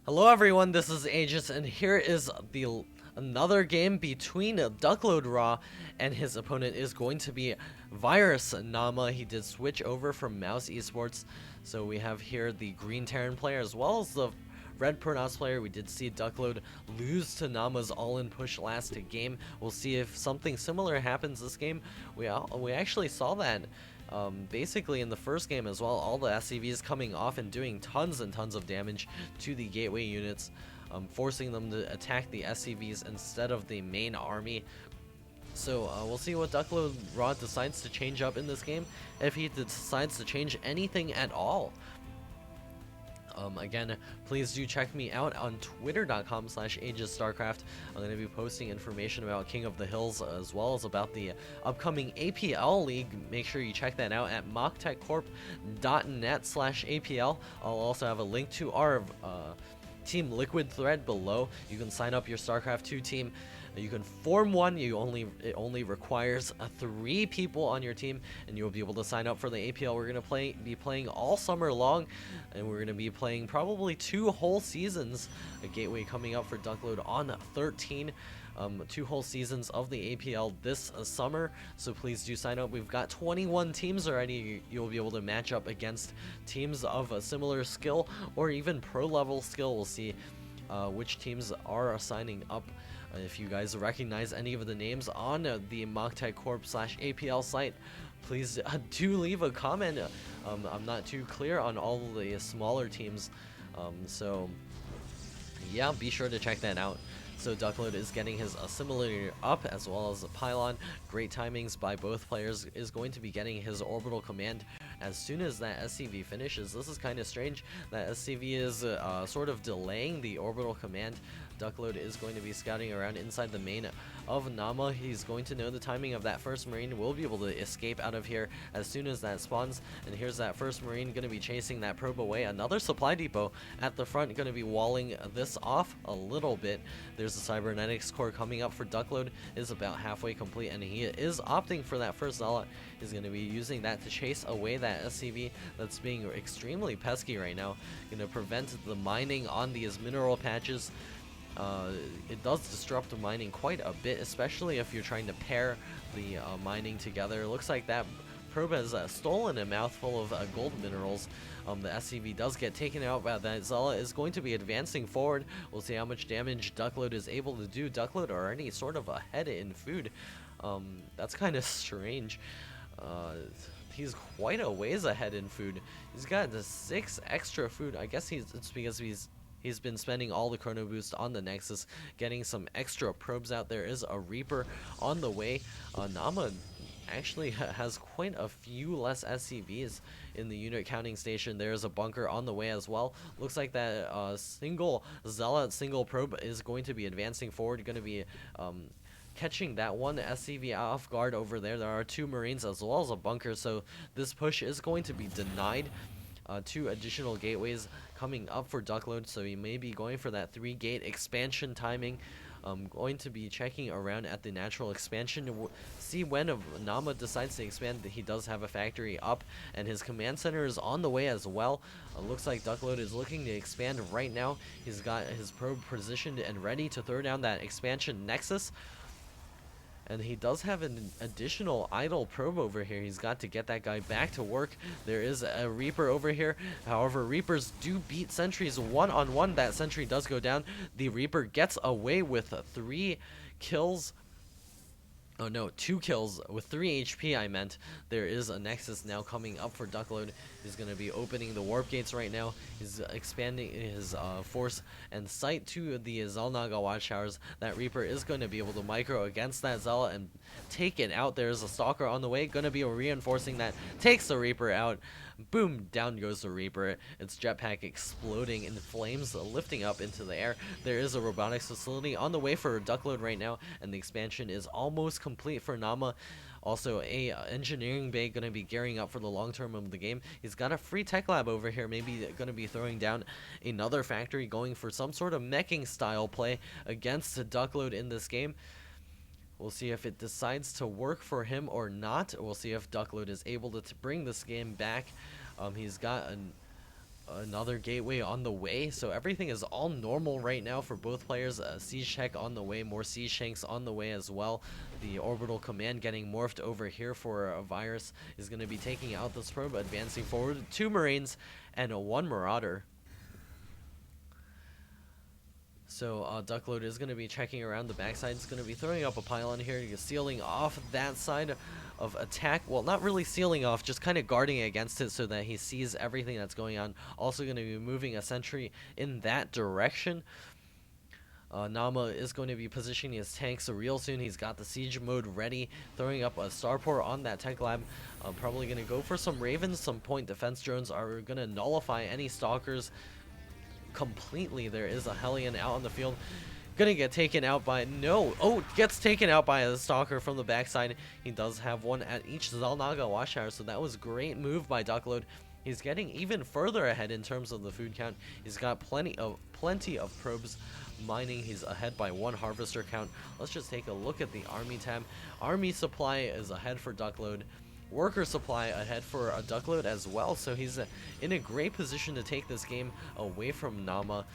Hello everyone, this is Aegis, and here is another game between WhiteRa and his opponent is going to be Virus Naama. He did switch over from Mouse Esports, so we have here the green Terran player as well as the red Protoss player. We did see Duckload lose to Naama's all-in push last game. We'll see if something similar happens this game. We actually saw that basically in the first game as well, all the SCVs coming off and doing tons and tons of damage to the gateway units, forcing them to attack the SCVs instead of the main army. So we'll see what WhiteRa decides to change up in this game, if he decides to change anything at all. Again, please do check me out on twitter.com/AegisStarcraft. I'm going to be posting information about King of the Hills as well as about the upcoming APL League. Make sure you check that out at mocktechcorp.net/APL. I'll also have a link to our Team Liquid thread below. You can sign up your StarCraft 2 team. You can form one. It only requires 3 people on your team, and you'll be able to sign up for the APL. We're gonna be playing all summer long, and we're gonna be playing probably 2 whole seasons. A gateway coming up for Duckload on 13. 2 whole seasons of the APL this summer, so please do sign up. We've got 21 teams already. You'll be able to match up against teams of a similar skill or even pro level skill. We'll see which teams are signing up. If you guys recognize any of the names on the mocktechcorp.net/APL site, please do leave a comment. I'm not too clear on all the smaller teams, so yeah, be sure to check that out. So Duckload is getting his assimilator up as well as a pylon. Great timings by both players. Is going to be getting his orbital command as soon as that SCV finishes. This is kind of strange. That SCV is sort of delaying the orbital command. Duckload is going to be scouting around inside the main of Naama. He's going to know the timing of that first Marine. Will be able to escape out of here as soon as that spawns. And here's that first Marine going to be chasing that probe away. Another supply depot at the front going to be walling this off a little bit. There's the cybernetics core coming up for Duckload. Is about halfway complete, and he is opting for that first zealot. He's going to be using that to chase away that SCV that's being extremely pesky right now. Going to prevent the mining on these mineral patches. It does disrupt the mining quite a bit, especially if you're trying to pair the mining together. Looks like that probe has stolen a mouthful of gold minerals. The SCV does get taken out, but that zealot is going to be advancing forward. We'll see how much damage Duckload is able to do. Duckload already sort of ahead in food. That's kind of strange. He's quite a ways ahead in food. He's got the 6 extra food. I guess it's because he's been spending all the chrono boost on the Nexus, getting some extra probes out. There is a Reaper on the way. Naama actually has quite a few less SCVs in the unit counting station. There's a bunker on the way as well. Looks like that single zealot, single probe is going to be advancing forward, going to be catching that one SCV off guard over there. There are 2 Marines as well as a bunker, so this push is going to be denied. 2 additional gateways coming up for Duckload, so he may be going for that 3-gate expansion timing. Going to be checking around at the natural expansion to see when Naama decides to expand. He does have a factory up, and his command center is on the way as well. Looks like Duckload is looking to expand right now. He's got his probe positioned and ready to throw down that expansion nexus. And he does have an additional idle probe over here. He's got to get that guy back to work. There is a Reaper over here. However, Reapers do beat sentries one-on-one. That sentry does go down. The Reaper gets away with 3 kills. Oh no, 2 kills with 3 HP, I meant. There is a Nexus now coming up for Duckload. He's going to be opening the warp gates right now. He's expanding his force and sight to the Xel'Naga watchtowers. That Reaper is going to be able to micro against that Zealot and take it out. There's a Stalker on the way, going to be reinforcing that. Takes the Reaper out. Boom, down goes the Reaper. Its jetpack exploding in flames, lifting up into the air. There is a robotics facility on the way for Duckload right now, and the expansion is almost complete for Naama. Also, a engineering bay going to be gearing up for the long term of the game. He's got a free tech lab over here, maybe going to be throwing down another factory, going for some sort of meching style play against Duckload in this game. We'll see if it decides to work for him or not. We'll see if Duckload is able to bring this game back. He's got another gateway on the way, so everything is all normal right now for both players. Siege tech on the way, more siege tanks on the way as well. The orbital command getting morphed over here for a virus is going to be taking out this probe, advancing forward. 2 Marines and 1 Marauder. So Duckload is going to be checking around the backside. It's going to be throwing up a pylon here, sealing off that side of attack. Well, not really sealing off, just kind of guarding against it so that he sees everything that's going on. Also going to be moving a sentry in that direction. Naama is going to be positioning his tanks real soon. He's got the siege mode ready, throwing up a starport on that tech lab. Probably going to go for some Ravens. Some point defense drones are going to nullify any stalkers completely. There is a Hellion out on the field, gonna get taken out by gets taken out by a stalker from the backside. He does have one at each Xel'Naga watchtower, so that was great move by Duckload. He's getting even further ahead in terms of the food count. He's got plenty of probes mining. He's ahead by 1 harvester count. Let's just take a look at the army tab. Army supply is ahead for Duckload. Worker supply ahead for a Duckload as well, so he's in a great position to take this game away from Naama.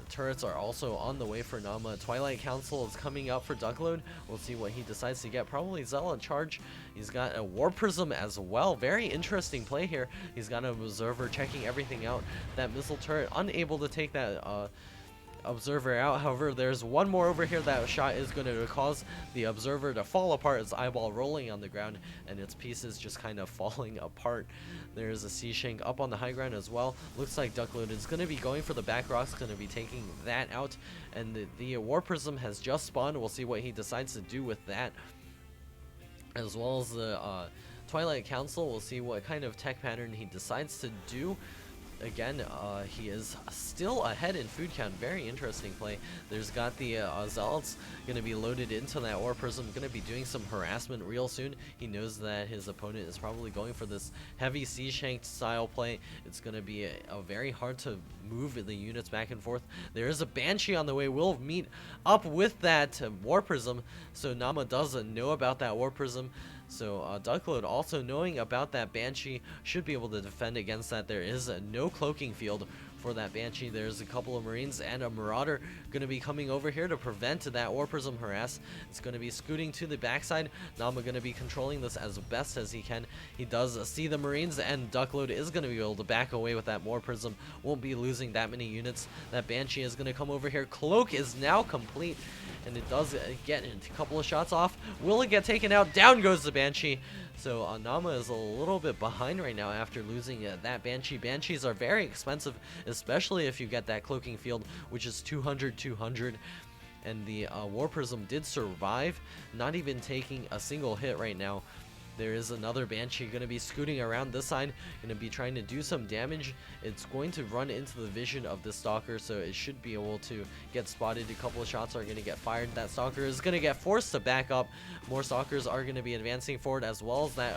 Turrets are also on the way for Naama. Twilight Council is coming up for Duckload. We'll see what he decides to get. Probably Zealot charge. He's got a War Prism as well. Very interesting play here. He's got an Observer checking everything out. That missile turret unable to take that Observer out. However, there's one more over here. That shot is going to cause the Observer to fall apart, its eyeball rolling on the ground and its pieces just kind of falling apart. There's a Sea Shank up on the high ground as well. Looks like Duckload is going to be going for the back rocks, going to be taking that out, and the War Prism has just spawned. We'll see what he decides to do with that, as well as the Twilight Council. We'll see what kind of tech pattern he decides to do. Again, he is still ahead in food count. Very interesting play. There's got the Zealots going to be loaded into that War Prism, going to be doing some harassment real soon. He knows that his opponent is probably going for this heavy Siege Tank style play. It's going to be very hard to move the units back and forth. There is a Banshee on the way. We'll meet up with that War Prism, so Naama doesn't know about that War Prism. So Duckload, also knowing about that Banshee, should be able to defend against that. There is no cloaking field for that Banshee. There's a couple of Marines and a Marauder going to be coming over here to prevent that War Prism harass. It's going to be scooting to the backside. Naama going to be controlling this as best as he can. He does see the Marines, and Duckload is going to be able to back away with that War Prism. Won't be losing that many units. That Banshee is going to come over here. Cloak is now complete, and it does get a couple of shots off. Will it get taken out? Down goes the Banshee. So Naama is a little bit behind right now after losing that Banshee. Banshees are very expensive, especially if you get that cloaking field, which is 200. And the War Prism did survive, not even taking a single hit right now. There is another Banshee going to be scooting around this side, going to be trying to do some damage. It's going to run into the vision of the Stalker, so it should be able to get spotted. A couple of shots are going to get fired. That Stalker is going to get forced to back up. More Stalkers are going to be advancing forward, as well as that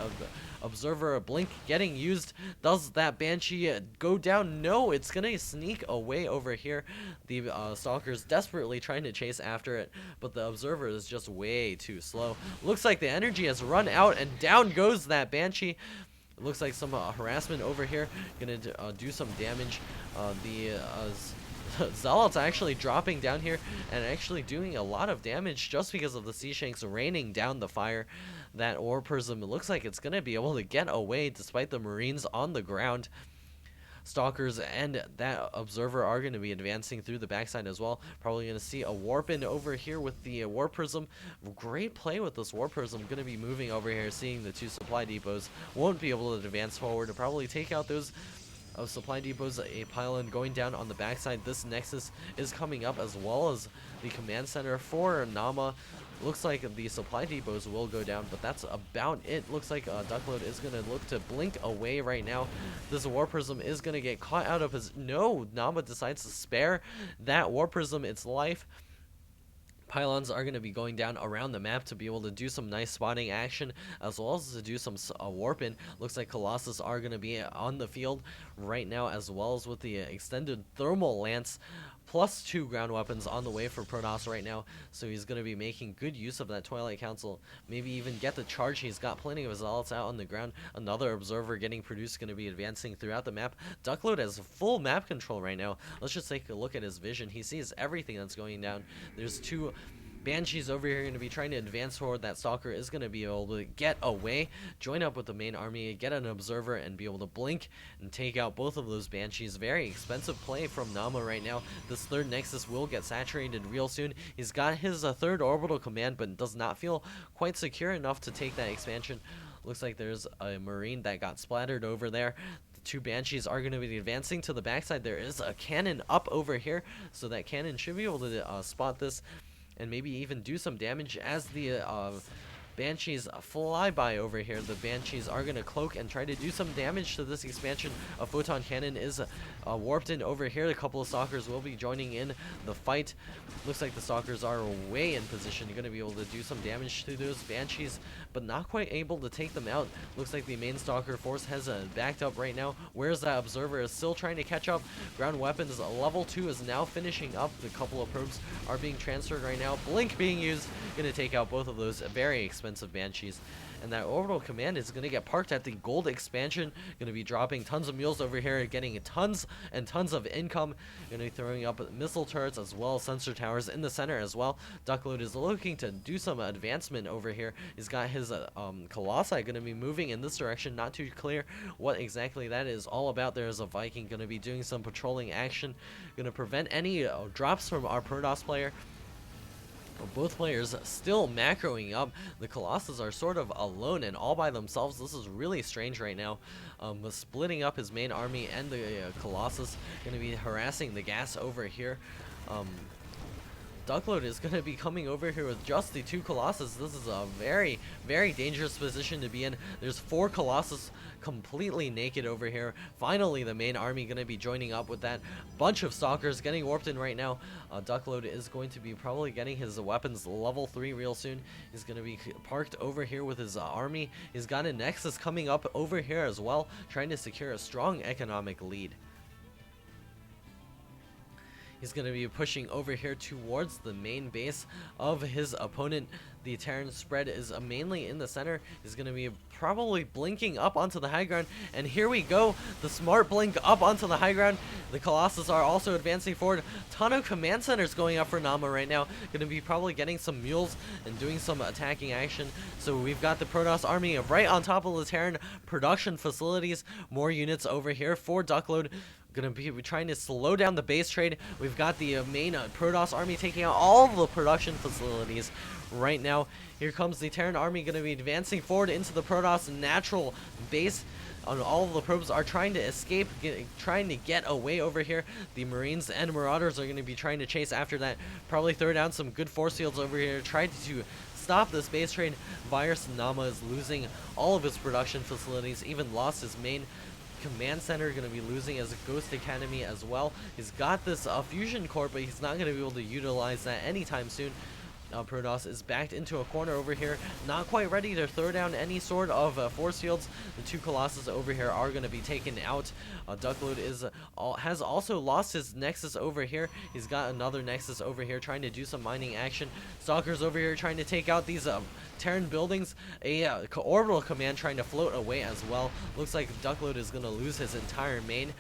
Observer Blink getting used. Does that Banshee go down? No, it's going to sneak away over here. The Stalker's desperately trying to chase after it, but the Observer is just way too slow. Looks like the energy has run out, and down goes that Banshee. It looks like some harassment over here. Gonna do some damage. The Zealots actually dropping down here and actually doing a lot of damage just because of the Sea Shanks raining down the fire. That War Prism, it looks like it's gonna be able to get away despite the Marines on the ground. Stalkers and that Observer are going to be advancing through the backside as well. Probably going to see a Warpin over here with the War Prism. Great play with this War Prism. Going to be moving over here, seeing the 2 supply depots. Won't be able to advance forward to probably take out those supply depots. A pylon going down on the backside. This Nexus is coming up, as well as the command center for Naama. Looks like the supply depots will go down, but that's about it. Looks like Duckload is going to look to blink away right now. This War Prism is going to get caught out of his... No, Naama decides to spare that War Prism its life. Pylons are going to be going down around the map to be able to do some nice spotting action, as well as to do some warping. Looks like Colossus are going to be on the field right now, as well as with the extended thermal lance +2 ground weapons on the way for Protoss right now, so he's going to be making good use of that Twilight Council. Maybe even get the charge. He's got plenty of zealots out on the ground. Another observer getting produced, going to be advancing throughout the map. Duckload has full map control right now. Let's just take a look at his vision. He sees everything that's going down. There's 2 Banshees over here going to be trying to advance forward. That Stalker is going to be able to get away, join up with the main army, get an observer, and be able to blink and take out both of those Banshees. Very expensive play from Naama right now. This third Nexus will get saturated real soon. He's got his third orbital command, but does not feel quite secure enough to take that expansion. Looks like there's a Marine that got splattered over there. 2 Banshees are going to be advancing to the backside. There is a cannon up over here, so that cannon should be able to spot this and maybe even do some damage as the Banshees fly by over here. The Banshees are going to cloak and try to do some damage to this expansion. A photon cannon is warped in over here. A couple of Stalkers will be joining in the fight. Looks like the Stalkers are way in position. You're going to be able to do some damage to those Banshees, but not quite able to take them out. Looks like the main Stalker force has backed up right now. Where's that observer? Is still trying to catch up. Ground weapons level 2 is now finishing up. The couple of probes are being transferred right now. Blink being used. Going to take out both of those very expensive Banshees. And that orbital command is going to get parked at the gold expansion. Going to be dropping tons of mules over here, getting tons and tons of income. Going to be throwing up missile turrets as well as sensor towers in the center as well. Duckload is looking to do some advancement over here. He's got his Colossi going to be moving in this direction. Not too clear what exactly that is all about. There's a Viking going to be doing some patrolling action. Going to prevent any drops from our Protoss player. Both players still macroing up. The Colossus are sort of alone and all by themselves. This is really strange right now. Splitting up his main army and the Colossus. Going to be harassing the gas over here. Duckload is going to be coming over here with just the 2 Colossus. This is a very, very dangerous position to be in. There's 4 Colossus completely naked over here. Finally, the main army going to be joining up with that. Bunch of Stalkers getting warped in right now. Duckload is going to be probably getting his weapons level 3 real soon. He's going to be parked over here with his army. He's got a Nexus coming up over here as well, trying to secure a strong economic lead. He's going to be pushing over here towards the main base of his opponent. The Terran spread is mainly in the center. He's going to be probably blinking up onto the high ground. And here we go. The smart blink up onto the high ground. The Colossus are also advancing forward. Ton of command centers going up for Naama right now. Going to be probably getting some mules and doing some attacking action. So we've got the Protoss army right on top of the Terran production facilities. More units over here for Duckload. Gonna be trying to slow down the base trade. We've got the main Protoss army taking out all the production facilities right now. Here comes the Terran army gonna be advancing forward into the Protoss natural base. All of the probes are trying to escape, trying to get away over here. The Marines and Marauders are going to be trying to chase after that. Probably throw down some good force fields over here. Try to stop this base trade. Virus Naama is losing all of his production facilities, even lost his main command center. Going to be losing as a Ghost Academy as well. He's got this fusion core, but he's not going to be able to utilize that anytime soon. Protoss is backed into a corner over here, not quite ready to throw down any sort of force fields. The 2 Colossus over here are going to be taken out. Duckload has also lost his Nexus over here. He's got another Nexus over here trying to do some mining action. Stalkers over here trying to take out these Terran buildings. A orbital command trying to float away as well. Looks like Duckload is going to lose his entire main.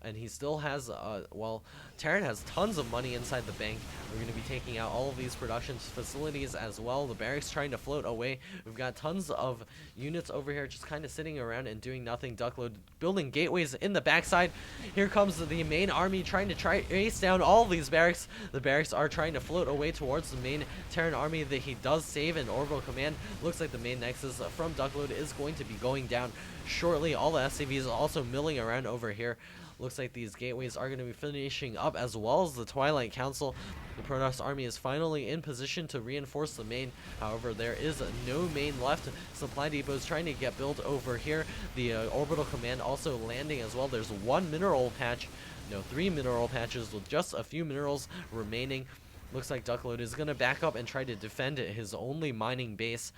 And he still has, well, Terran has tons of money inside the bank. We're going to be taking out all of these production facilities as well. The barracks trying to float away. We've got tons of units over here just kind of sitting around and doing nothing. Duckload building gateways in the backside. Here comes the main army trying to chase down all of these barracks. The barracks are trying to float away towards the main Terran army that he does save in orbital command. Looks like the main Nexus from Duckload is going to be going down shortly. All the SCVs also milling around over here. Looks like these gateways are going to be finishing up, as well as the Twilight Council. The Protoss army is finally in position to reinforce the main. However, there is no main left. Supply depots trying to get built over here. The orbital command also landing as well. There's 1 mineral patch, no, 3 mineral patches with just a few minerals remaining. Looks like Duckload is going to back up and try to defend his only mining base.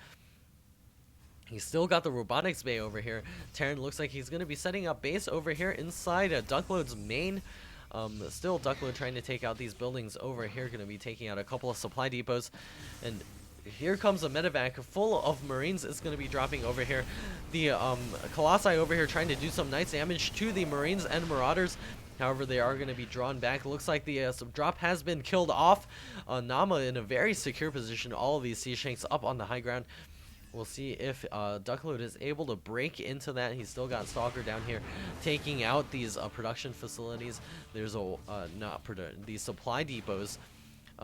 He's still got the robotics bay over here. Terran looks like he's going to be setting up base over here inside Duckload's main. Still, Duckload trying to take out these buildings over here, going to be taking out a couple of supply depots, and here comes a medevac full of Marines. Is going to be dropping over here. The Colossi over here trying to do some nice damage to the Marines and Marauders. However, they are going to be drawn back. Looks like the drop has been killed off. Naama in a very secure position. All of these Sea Shanks up on the high ground. We'll see if Duckload is able to break into that. He's still got Stalker down here taking out these production facilities. There's these supply depots.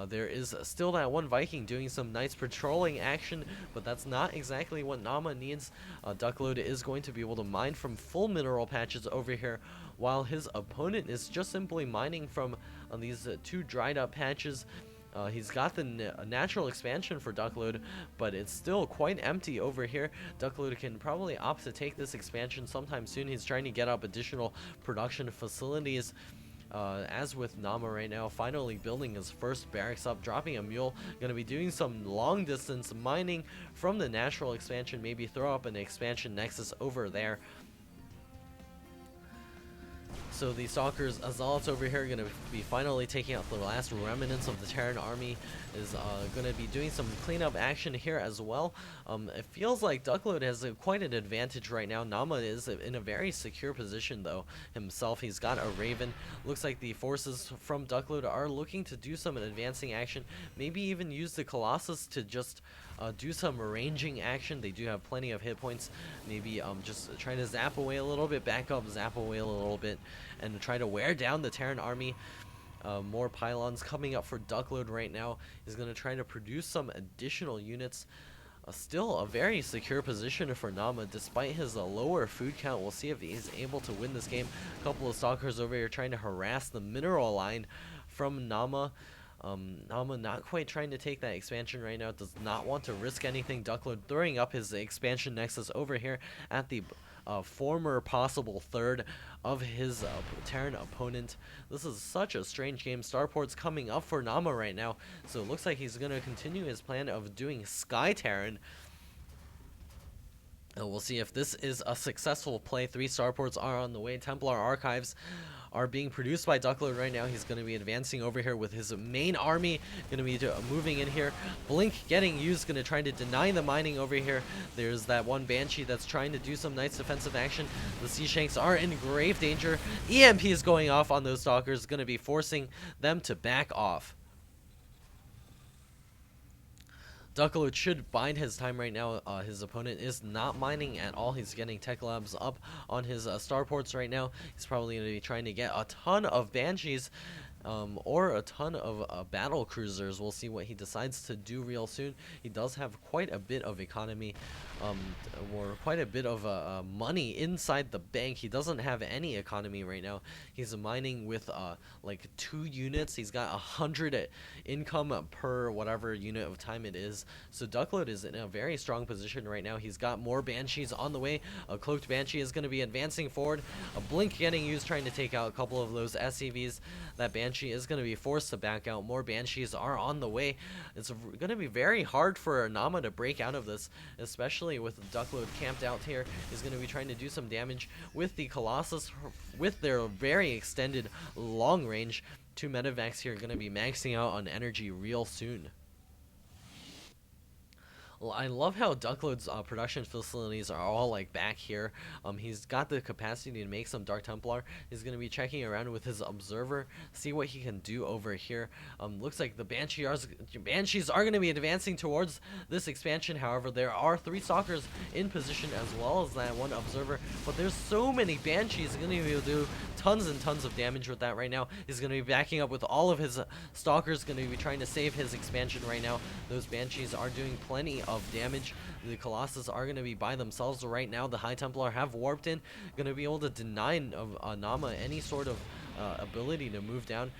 There is still that one Viking doing some nice patrolling action, but that's not exactly what Naama needs. Duckload is going to be able to mine from full mineral patches over here, while his opponent is just simply mining from these two dried up patches. He's got the natural expansion for Duckload, but it's still quite empty over here. Duckload can probably opt to take this expansion sometime soon. He's trying to get up additional production facilities. As with Naama right now, finally building his first barracks up, dropping a mule, going to be doing some long distance mining from the natural expansion, maybe throw up an expansion nexus over there. So the Stalkers, Zealots over here are going to be finally taking out the last remnants of the Terran army. Is going to be doing some cleanup action here as well. It feels like Duckload has quite an advantage right now. Naama is in a very secure position though himself. He's got a Raven. Looks like the forces from Duckload are looking to do some advancing action. Maybe even use the Colossus to just do some ranging action. They do have plenty of hit points. Maybe just try to zap away a little bit, back up, zap away a little bit, and try to wear down the Terran army. More pylons coming up for Duckload right now. He's going to try to produce some additional units. Still a very secure position for Naama despite his lower food count. We'll see if he's able to win this game. A couple of Stalkers over here trying to harass the mineral line from Naama. Naama not quite trying to take that expansion right now. Does not want to risk anything. Duckload throwing up his expansion nexus over here at the former possible third of his Terran opponent. This is such a strange game. Starport's coming up for Naama right now, so it looks like he's going to continue his plan of doing Sky Terran. We'll see if this is a successful play. 3 starports are on the way. Templar archives are being produced by Duckload right now. He's going to be advancing over here with his main army. Going to be moving in here. Blink getting used. Going to try to deny the mining over here. There's that one Banshee that's trying to do some nice defensive action. The Sea Shanks are in grave danger. EMP is going off on those Stalkers. Going to be forcing them to back off. Duckload should bide his time right now. His opponent is not mining at all. He's getting tech labs up on his starports right now. He's probably going to be trying to get a ton of Banshees or a ton of battle cruisers. We'll see what he decides to do real soon. He does have quite a bit of economy, or quite a bit of money inside the bank. He doesn't have any economy right now. He's mining with like 2 units. He's got 100 income per whatever unit of time it is. So Duckload is in a very strong position right now. He's got more Banshees on the way. A cloaked Banshee is going to be advancing forward. A Blink getting used, trying to take out a couple of those SCVs. That Banshee is going to be forced to back out. More Banshees are on the way. It's going to be very hard for Naama to break out of this, especially with Duckload camped out here. He's going to be trying to do some damage with the Colossus with their very extended long range. 2 medevacs here are going to be maxing out on energy real soon. Well, I love how Duckload's production facilities are all like back here. He's got the capacity to make some Dark Templar. He's going to be checking around with his observer, see what he can do over here. Looks like the Banshees are going to be advancing towards this expansion. However, there are 3 Stalkers in position as well as that one observer. But there's so many Banshees. He's going to be able to do tons and tons of damage with that right now. He's going to be backing up with all of his Stalkers, going to be trying to save his expansion right now. Those Banshees are doing plenty of damage. The Colossus are going to be by themselves right now. The High Templar have warped in, going to be able to deny Naama any sort of ability to move down.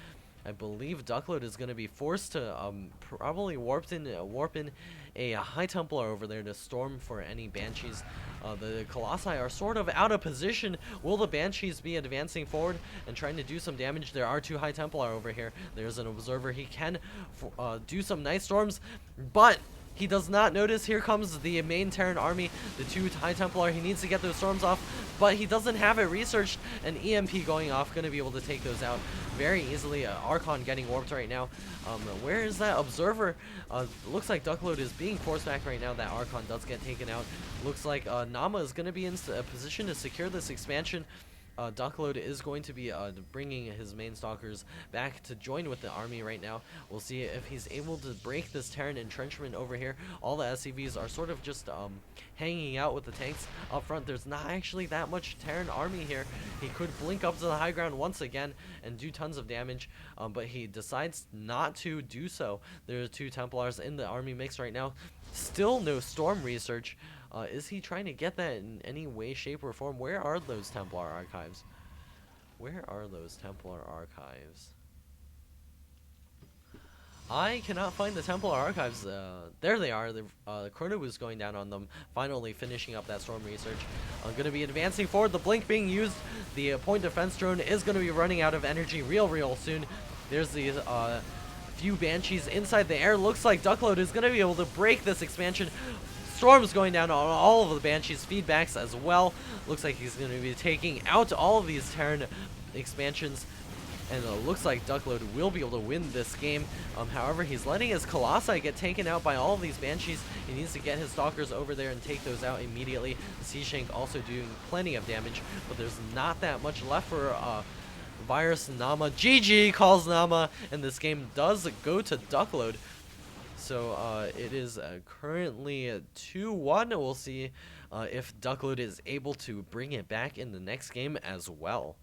I believe Duckload is going to be forced to probably warp in a High Templar over there to storm for any Banshees. The Colossi are sort of out of position. Will the Banshees be advancing forward and trying to do some damage? There are 2 High Templar over here. There's an observer. He can do some nice storms, but he does not notice. Here comes the main Terran army, the 2 High Templar. He needs to get those storms off, but he doesn't have it researched. An EMP going off, going to be able to take those out. very easily. Archon getting warped right now. Where is that observer? Looks like Duckload is being forced back right now. That Archon does get taken out. Looks like Naama is going to be in a position to secure this expansion. Duckload is going to be bringing his main stalkers back to join with the army right now. We'll see if he's able to break this Terran entrenchment over here. All the SCVs are sort of just hanging out with the tanks up front. There's not actually that much Terran army here. He could blink up to the high ground once again and do tons of damage, but he decides not to do so. There are 2 Templars in the army mix right now. Still no storm research. Is he trying to get that in any way, shape, or form? Where are those Templar archives? Where are those Templar archives? I cannot find the Templar archives. There they are. The Chrono Boost going down on them, finally finishing up that storm research. Going to be advancing forward. The blink being used. The point defense drone is going to be running out of energy real soon. There's the few Banshees inside the air. Looks like Duckload is going to be able to break this expansion. Storm's going down on all of the Banshees feedbacks as well. Looks like he's going to be taking out all of these Terran expansions. And it looks like Duckload will be able to win this game. However, he's letting his Colossi get taken out by all of these Banshees. He needs to get his Stalkers over there and take those out immediately. Seashank also doing plenty of damage, but there's not that much left for Virus Naama. GG calls Naama, and this game does go to Duckload. So it is currently 2-1. We'll see if Duckload is able to bring it back in the next game as well.